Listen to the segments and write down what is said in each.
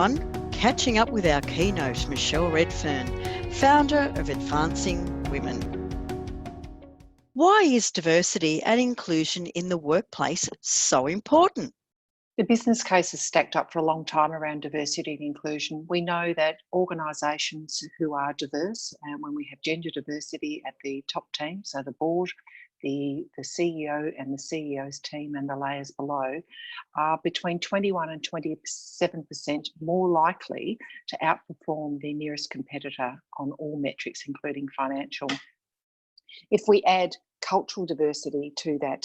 everyone. Catching up with our keynote, Michelle Redfern, founder of Advancing Women. Why is diversity and inclusion in the workplace so important? The business case is stacked up for a long time around diversity and inclusion. We know that organisations who are diverse, and when we have gender diversity at the top team, so the board, the CEO and the CEO's team and the layers below, are between 21 and 27% more likely to outperform their nearest competitor on all metrics, including financial. If we add cultural diversity to that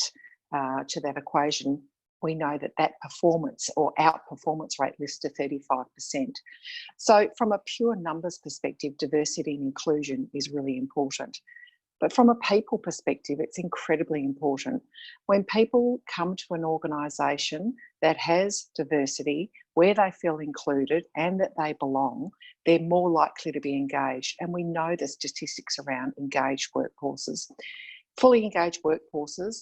equation, we know that performance or outperformance rate lifts to 35%. So from a pure numbers perspective, diversity and inclusion is really important. But from a people perspective, it's incredibly important. When people come to an organisation that has diversity, where they feel included and that they belong, they're more likely to be engaged. And we know the statistics around engaged workforces. Fully engaged workforces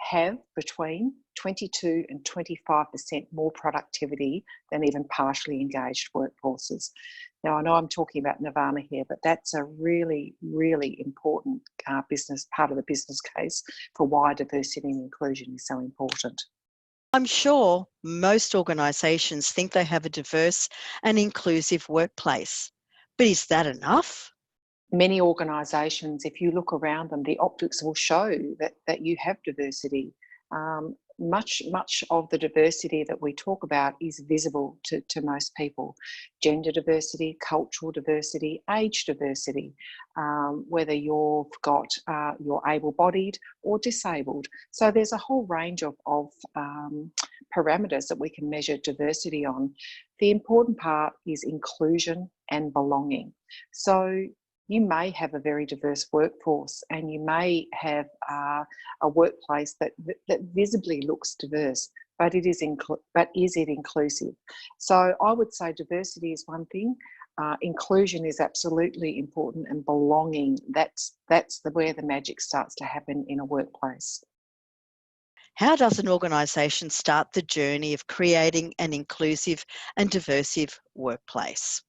have between 22 and 25% more productivity than even partially engaged workforces. Now, I know I'm talking about nirvana here, but that's a really, really important part of the business case for why diversity and inclusion is so important. I'm sure most organisations think they have a diverse and inclusive workplace, but is that enough? Many organisations, if you look around them, the optics will show that you have diversity. Much of the diversity that we talk about is visible to most people. Gender diversity, cultural diversity, age diversity, whether you're able-bodied or disabled. So there's a whole range of parameters that we can measure diversity on. The important part is inclusion and belonging. So you may have a very diverse workforce and you may have a workplace that visibly looks diverse, but is it inclusive? So I would say diversity is one thing, inclusion is absolutely important, and belonging, that's where the magic starts to happen in a workplace. How does an organisation start the journey of creating an inclusive and diverse workplace?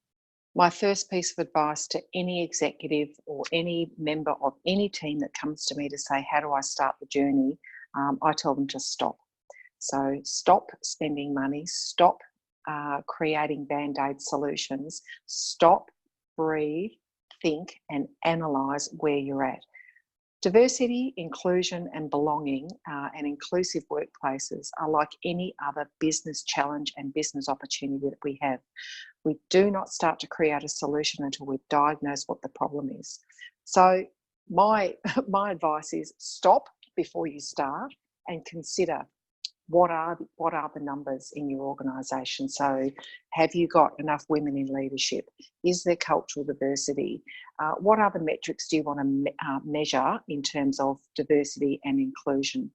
My first piece of advice to any executive or any member of any team that comes to me to say, how do I start the journey? I tell them to stop. So stop spending money, stop creating band-aid solutions, stop, breathe, think and analyse where you're at. Diversity, inclusion and belonging and inclusive workplaces are like any other business challenge and business opportunity that we have. We do not start to create a solution until we've diagnosed what the problem is. So my advice is stop before you start and consider what are the numbers in your organisation. So have you got enough women in leadership? Is there cultural diversity? What other metrics do you want to measure in terms of diversity and inclusion?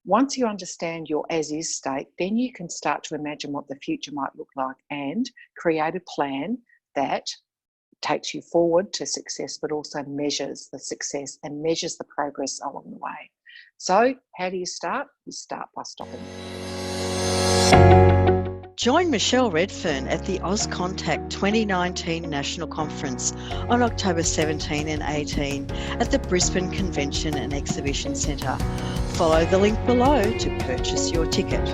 Once you understand your as-is state, then you can start to imagine what the future might look like and create a plan that takes you forward to success, but also measures the success and measures the progress along the way. So how do you start? You start by stopping. Join Michelle Redfern at the Auscontact 2019 National Conference on October 17 and 18 at the Brisbane Convention and Exhibition Centre. Follow the link below to purchase your ticket.